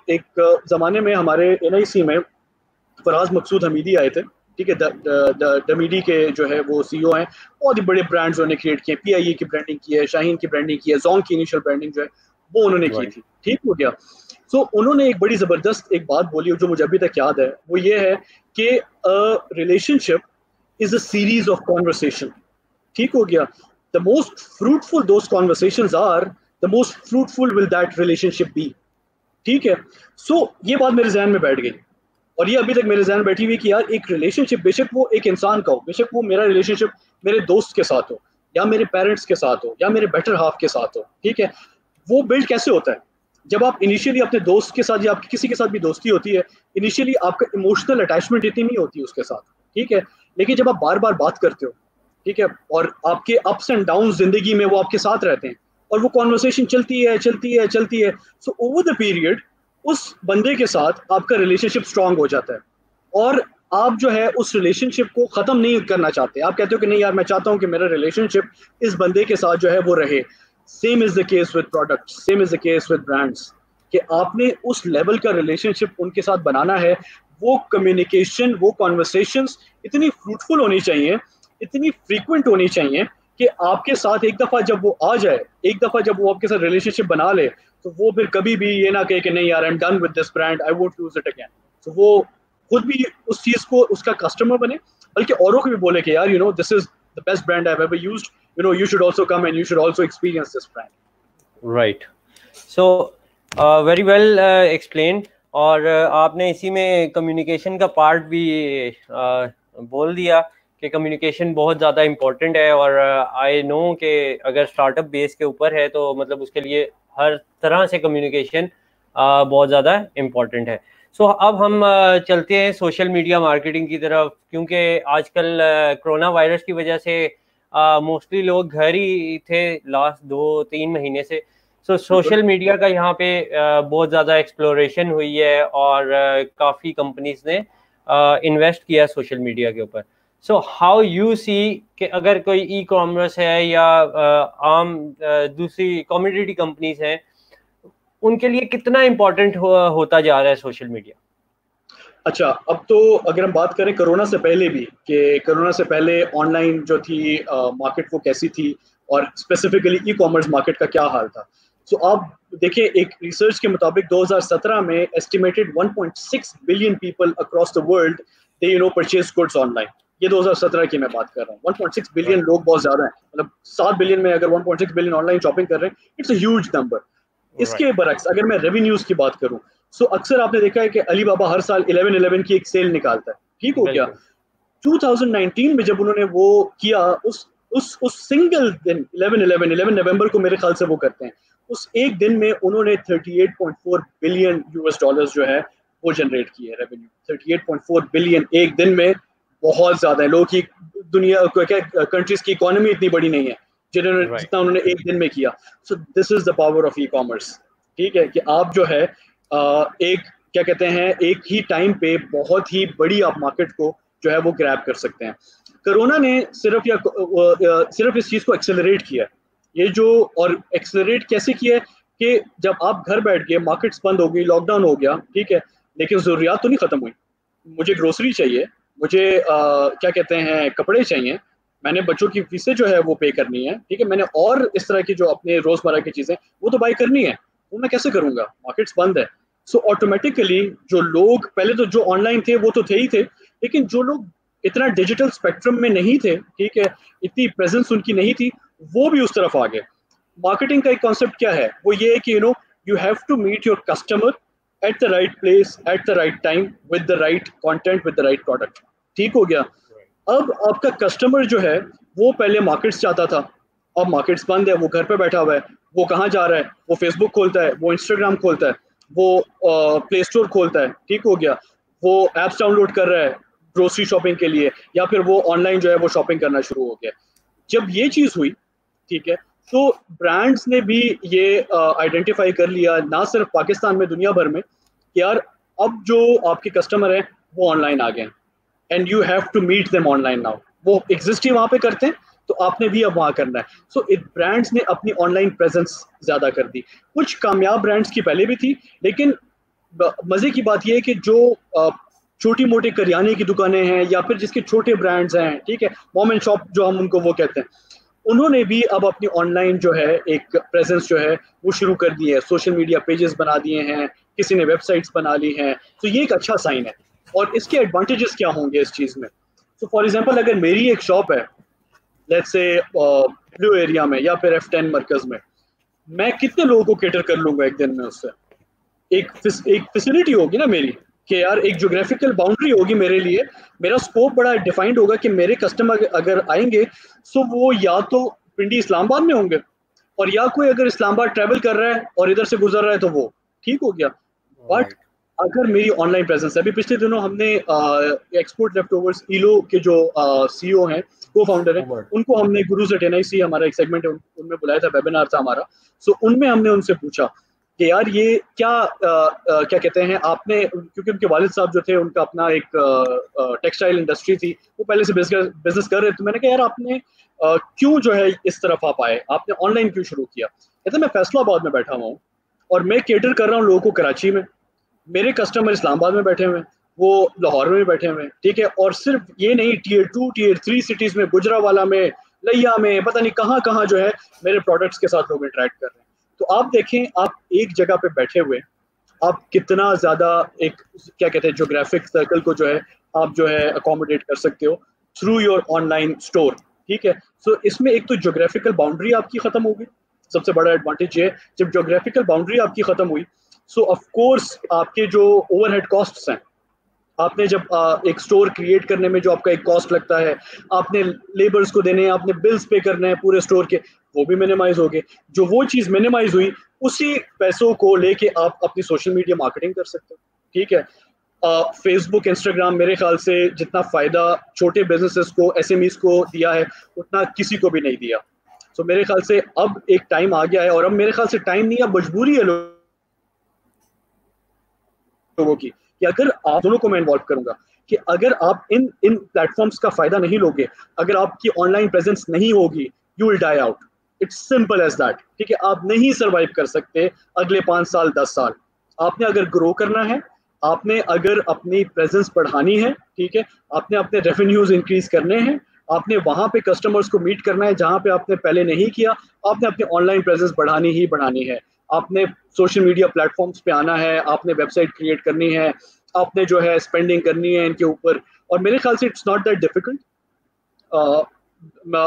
एक ज़माने में हमारे NIC में फराज मकसूद हमीदी आए थे, ठीक है, डमीडी के जो है वो CEO हैं। बहुत ही बड़े ब्रांड्स उन्होंने क्रिएट किए, PIE की ब्रांडिंग की है, शाहीन की ब्रांडिंग की है, जोंग की इनिशियल ब्रांडिंग जो है वो उन्होंने की राइट। थी, ठीक हो गया। सो उन्होंने एक बड़ी ज़बरदस्त एक बात बोली जो मुझे अभी तक याद है, वो ये है कि relationship is a series of conversation, ठीक हो गया। The most fruitful those conversations are, the most fruitful will that relationship be, ठीक है। ये बात मेरे जहन में बैठ गई, और ये अभी तक मेरे जहन में बैठी हुई कि यार एक रिलेशनशिप, बेशक वो एक इंसान का हो, बेशक वो मेरा रिलेशनशिप मेरे दोस्त के साथ हो, या मेरे पेरेंट्स के साथ हो, या मेरे बेटर हाफ के साथ हो, ठीक है, वो बिल्ड कैसे होता है? जब आप इनिशियली अपने दोस्त के साथ या आपकी किसी के साथ भी दोस्ती होती है, इनिशियली आपका इमोशनल अटैचमेंट इतनी नहीं होती उसके साथ, ठीक है, लेकिन जब आप बार बार बात करते हो, ठीक है, और आपके अप्स एंड डाउन जिंदगी में वो आपके साथ रहते हैं, और वो कॉन्वर्सेशन चलती है चलती है चलती है, सो ओवर द पीरियड उस बंदे के साथ आपका रिलेशनशिप स्ट्रांग हो जाता है, और आप जो है उस रिलेशनशिप को खत्म नहीं करना चाहते। आप कहते हो कि नहीं यार, मैं चाहता हूं कि मेरा रिलेशनशिप इस बंदे के साथ जो है वो रहे। Same is the case with product, same is the case with brands, कि आपने उस लेवल का रिलेशनशिप उनके साथ बनाना है। वो कम्युनिकेशन, वो कॉन्वर्सेशंस इतनी फ्रूटफुल होनी चाहिए, इतनी फ्रीक्वेंट होनी चाहिए कि आपके साथ एक दफा जब वो आ जाए, एक दफा जब वो आपके साथ रिलेशनशिप बना ले, तो वो फिर कभी भी ये ना कहे कि नहीं यार, I am done with this brand, I won't use it again. तो वो खुद भी उस चीज को, उसका कस्टमर बने, बल्कि औरों को भी बोले कि यार this is the best brand I have ever used, you should also come and you should also experience this brand. Right. So very well explained. और आपने इसी में कम्युनिकेशन का पार्ट भी बोल दिया कि कम्युनिकेशन बहुत ज़्यादा इम्पोर्टेंट है, और आई नो कि अगर स्टार्टअप बेस के ऊपर है तो मतलब उसके लिए हर तरह से कम्युनिकेशन बहुत ज़्यादा इम्पोर्टेंट है। सो अब हम चलते हैं सोशल मीडिया मार्केटिंग की तरफ, क्योंकि आजकल कोरोना वायरस की वजह से मोस्टली लोग घर ही थे लास्ट 2-3 महीने से। सोशल मीडिया का यहाँ पे बहुत ज़्यादा एक्सप्लोरेशन हुई है, और काफ़ी कंपनीज ने इन्वेस्ट किया सोशल मीडिया के ऊपर। सो हाउ यू सी कि अगर कोई ई कॉमर्स है या आम दूसरी कम्युनिटी कंपनीज हैं, उनके लिए कितना इम्पोर्टेंट होता जा रहा है सोशल मीडिया? अच्छा, अब तो अगर हम बात करें कोरोना से पहले भी, कि कोरोना से पहले ऑनलाइन जो थी मार्केट वो कैसी थी, और स्पेसिफिकली ई कॉमर्स मार्केट का क्या हाल था। सो आप देखिए, एक रिसर्च के मुताबिक 2017 में estimated 1.6 billion people across the world they purchase goods online. ये 2017 की मैं बात कर रहा हूँ। 1.6 बिलियन लोग बहुत ज्यादा है, मतलब 7 बिलियन में अगर 1.6 बिलियन ऑनलाइन शॉपिंग कर रहे हैं, इट्स अ ह्यूज नंबर। इसके बरक्स अगर मैं रेवेन्यूज की बात करूं, सो अक्सर आपने देखा है कि अलीबाबा हर साल 11/11 की एक सेल निकालता है, ठीक हो गया। 2019 में जब उन्होंने वो किया, उस सिंगल दिन 11 नवंबर को मेरे ख्याल से वो करते हैं, उस एक दिन में उन्होंने 38.4 बिलियन यूएस डॉलर्स जो है वो जनरेट किए रेवेन्यू। 38.4 बिलियन एक दिन में बहुत ज्यादा है। लोगों की दुनिया क्या, कंट्रीज की इकोनॉमी इतनी बड़ी नहीं है जिन्होंने जितना उन्होंने एक दिन में किया। So this is the power of e commerce, ठीक है, कि आप जो है एक क्या कहते हैं, एक ही टाइम पे बहुत ही बड़ी आप मार्केट को जो है वो ग्रैब कर सकते हैं। कोरोना ने सिर्फ इस चीज को एक्सेलरेट किया, ये जो, और एक्सेलरेट कैसे किया है कि जब आप घर बैठ गए, मार्केट्स बंद हो गई, लॉकडाउन हो गया, ठीक है, लेकिन जरूरियात तो नहीं खत्म हुई। मुझे ग्रोसरी चाहिए, मुझे क्या कहते हैं, कपड़े चाहिए, मैंने बच्चों की फीसें जो है वो पे करनी है, ठीक है, मैंने और इस तरह की जो अपने रोजमर्रा की चीजें वो तो बाई करनी है, वो मैं कैसे करूंगा, मार्केट्स बंद है। सो ऑटोमेटिकली जो लोग पहले तो जो ऑनलाइन थे वो तो थे ही थे, लेकिन जो लोग इतना डिजिटल स्पेक्ट्रम में नहीं थे, ठीक है, इतनी प्रेजेंस उनकी नहीं थी, वो भी उस तरफ आ गए। मार्केटिंग का एक कॉन्सेप्ट क्या है, वो ये है कि you have to meet your customer at the right place at the right time with the right content with the right product, ठीक हो गया। अब आपका कस्टमर जो है वो पहले मार्केट्स चाहता था, अब मार्केट्स बंद है, वो घर पे बैठा हुआ है, वो कहाँ जा रहा है, वो फेसबुक खोलता है, वो इंस्टाग्राम खोलता है, वो प्ले स्टोर खोलता है, ठीक हो गया, वो एप्स डाउनलोड कर रहा है ग्रोसरी शॉपिंग के लिए, या फिर वो ऑनलाइन जो है वो शॉपिंग करना शुरू हो गया। जब ये चीज हुई, ठीक है, तो ब्रांड्स ने भी ये आइडेंटिफाई कर लिया, ना सिर्फ पाकिस्तान में, दुनिया भर में, कि यार अब जो आपके कस्टमर हैं वो ऑनलाइन आ गए, and you have to meet them online now. वो एग्जिस्ट ही वहां पे करते हैं, तो आपने भी अब वहां करना है। सो ब्रांड्स ने अपनी ऑनलाइन प्रेजेंस ज्यादा कर दी। कुछ कामयाब ब्रांड्स की पहले भी थी, लेकिन मजे की बात यह है कि जो छोटी मोटी करियाने की दुकानें हैं या फिर जिसके छोटे ब्रांड्स हैं, ठीक है, मॉम एंड शॉप जो हम उनको वो कहते हैं, उन्होंने भी अब अपनी ऑनलाइन जो है एक प्रेजेंस जो है वो शुरू कर दी है, सोशल मीडिया पेजेस बना दिए हैं, किसी ने वेबसाइट्स बना ली हैं। तो ये एक अच्छा साइन है। और इसके एडवांटेजेस क्या होंगे इस चीज़ में? तो फॉर एग्जांपल अगर मेरी एक शॉप है, लेट्स से ब्लू एरिया में या फिर F10 मरकज में, मैं कितने लोगों को केटर कर लूंगा एक दिन में उससे? एक फैसिलिटी होगी ना मेरी, कि यार एक ज्योग्राफिकल बाउंड्री होगी मेरे लिए, मेरा स्कोप बड़ा डिफाइंड होगा कि मेरे कस्टमर अगर आएंगे सो वो या तो पिंडी इस्लामाबाद में होंगे, और या कोई अगर इस्लामाबाद ट्रैवल कर रहा है और इधर से गुजर रहा है तो वो ठीक हो गया। बट अगर मेरी ऑनलाइन प्रेजेंस है, अभी पिछले दिनों हमने एक्सपोर्ट लेफ्टओवर्स ईलो के जो सीईओ हैं, को फाउंडर हैं, उनको हमने गुरुज एट NIC हमारा एक सेगमेंट है उनमें बुलाया था, वेबिनार था हमारा। सो उनमें हमने उनसे पूछा कि यार ये क्या कहते हैं आपने, क्योंकि उनके वालिद साहब जो थे उनका अपना एक टेक्सटाइल इंडस्ट्री थी, वो पहले से बिजनेस कर रहे थे। तो मैंने कहा यार आपने क्यों जो है इस तरफ आप आए, आपने ऑनलाइन क्यों शुरू किया? कहते मैं फैसलाबाद में बैठा हुआ हूँ और मैं केटर कर रहा हूँ लोगों को कराची में, मेरे कस्टमर इस्लामाबाद में बैठे हुए हैं, वो लाहौर में बैठे हुए हैं, ठीक है, और सिर्फ ये नहीं Tier 2 Tier 3 सिटीज में, गुजरावाला में, लिया में, पता नहीं कहाँ कहाँ जो है मेरे प्रोडक्ट्स के साथ लोग इंटरेक्ट कर रहे हैं। तो आप देखें, आप एक जगह पे बैठे हुए आप कितना ज्यादा एक क्या कहते हैं ज्योग्राफिक सर्कल को जो है आप जो है अकोमोडेट कर सकते हो थ्रू योर ऑनलाइन स्टोर, ठीक है। सो इसमें एक तो ज्योग्राफिकल बाउंड्री आपकी खत्म होगी, सबसे बड़ा एडवांटेज ये, जब ज्योग्राफिकल बाउंड्री आपकी खत्म हुई सो ऑफ कोर्स आपके जो ओवरहेड कॉस्ट्स हैं, आपने जब एक स्टोर क्रिएट करने में जो आपका एक कॉस्ट लगता है, आपने लेबर्स को देने हैं, आपने बिल्स पे करने हैं पूरे स्टोर के, वो भी मिनिमाइज हो गए। जो वो चीज़ मिनिमाइज हुई, उसी पैसों को लेके आप अपनी सोशल मीडिया मार्केटिंग कर सकते हो, ठीक है। फेसबुक, इंस्टाग्राम मेरे ख्याल से जितना फ़ायदा छोटे बिजनेसेस को, SMEs को दिया है, उतना किसी को भी नहीं दिया। तो मेरे ख्याल से अब एक टाइम आ गया है, और अब मेरे ख्याल से टाइम नहीं, अब मजबूरी है लोगों की, कि अगर आप दोनों को मैं इन्वॉल्व करूंगा, कि अगर आप इन प्लेटफॉर्म्स का फायदा नहीं लोगे, अगर आपकी ऑनलाइन प्रेजेंस नहीं होगी, you will die out. It's simple as that, ठीक है। आप नहीं सर्वाइव कर सकते अगले 5 साल 10 साल। आपने अगर ग्रो करना है, आपने अगर अपनी प्रेजेंस बढ़ानी है, ठीक है, आपने अपने रेवेन्यूज इंक्रीज करने हैं, आपने वहां पे कस्टमर्स को मीट करना है जहां पे आपने पहले नहीं किया, आपने अपनी ऑनलाइन प्रेजेंस बढ़ानी ही बढ़ानी है। आपने सोशल मीडिया प्लेटफॉर्म्स पे आना है, आपने वेबसाइट क्रिएट करनी है, आपने जो है स्पेंडिंग करनी है इनके ऊपर। और मेरे ख्याल से इट्स नॉट दैट डिफिकल्ट।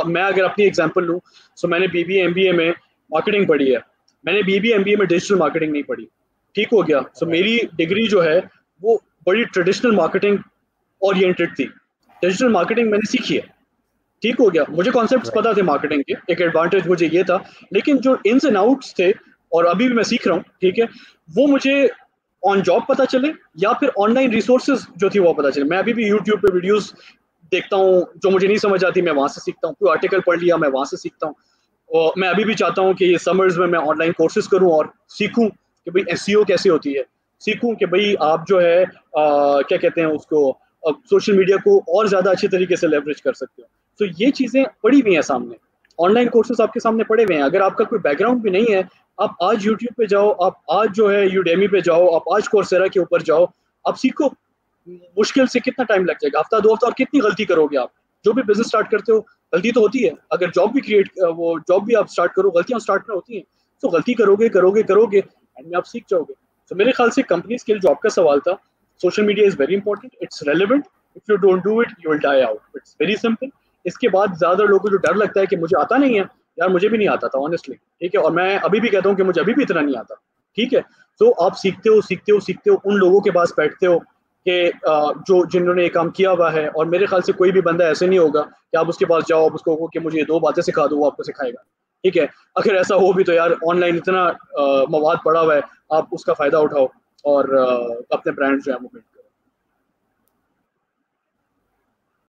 मैं अगर अपनी एग्जांपल लूँ, सो मैंने BBA MBA में मार्केटिंग पढ़ी है, मैंने BBA MBA में डिजिटल मार्केटिंग नहीं पढ़ी, ठीक हो गया। सो मेरी डिग्री जो है वो बड़ी ट्रेडिशनल मार्केटिंग ओरिएंटेड थी, डिजिटल मार्केटिंग मैंने सीखी है, ठीक हो गया। मुझे कॉन्सेप्ट्स पता थे मार्केटिंग के, एक एडवांटेज मुझे ये था, लेकिन जो इन्स एंड आउट्स थे, और अभी भी मैं सीख रहा हूँ, ठीक है, वो मुझे ऑन जॉब पता चले या फिर ऑनलाइन रिसोर्सेज जो थी वो पता चले। मैं अभी भी यूट्यूब पे वीडियोस देखता हूँ, जो मुझे नहीं समझ आती मैं वहाँ से सीखता हूँ, कोई आर्टिकल पढ़ लिया मैं वहाँ से सीखता हूँ। और मैं अभी भी चाहता हूँ कि ये समर्स में मैं ऑनलाइन कोर्सेज करूँ और सीखूँ कि भाई SEO कैसे होती है, सीखूँ कि भाई आप जो है क्या कहते हैं उसको, सोशल मीडिया को और ज़्यादा अच्छे तरीके से लेवरेज कर सकते हो। तो ये चीज़ें पड़ी हुई हैं सामने, ऑनलाइन कोर्सेज आपके सामने पड़े हुए हैं। अगर आपका कोई बैकग्राउंड भी नहीं है, आप आज यूट्यूब पे जाओ, आप आज जो है यूडेमी पे जाओ, आप आज कोर्सेरा के ऊपर जाओ, आप सीखो। मुश्किल से कितना टाइम लग जाएगा, हफ्ता 2 हफ्ता, और कितनी गलती करोगे आप? जो भी बिजनेस स्टार्ट करते हो गलती तो होती है, अगर जॉब भी आप स्टार्ट करो, गलतियां स्टार्ट में होती हैं। तो गलती करोगे करोगे करोगे एंड में आप सीख जाओगे। तो मेरे ख्याल से कंपनीज के लिए जो आपका सवाल था, social media is very important, it's relevant, if you don't do it you will die out, it's very simple. इसके बाद ज्यादा लोगों को जो डर लगता है कि मुझे आता नहीं है, यार मुझे भी नहीं आता था ऑनेस्टली, ठीक है, और मैं अभी भी कहता हूँ कि मुझे अभी भी इतना नहीं आता, ठीक है। तो आप सीखते हो सीखते हो सीखते हो, उन लोगों के पास बैठते हो कि जिन्होंने ये काम किया हुआ है। और मेरे ख्याल से कोई भी बंदा ऐसे नहीं होगा कि आप उसके पास जाओ, आप उसको कहो कि मुझे ये 2 बातें सिखा दो, वो आपको सिखाएगा, ठीक है। अगर ऐसा हो भी तो यार ऑनलाइन इतना मवाद पड़ा हुआ है, आप उसका फायदा उठाओ और अपने ब्रांड जो है वो बिल्ड करो।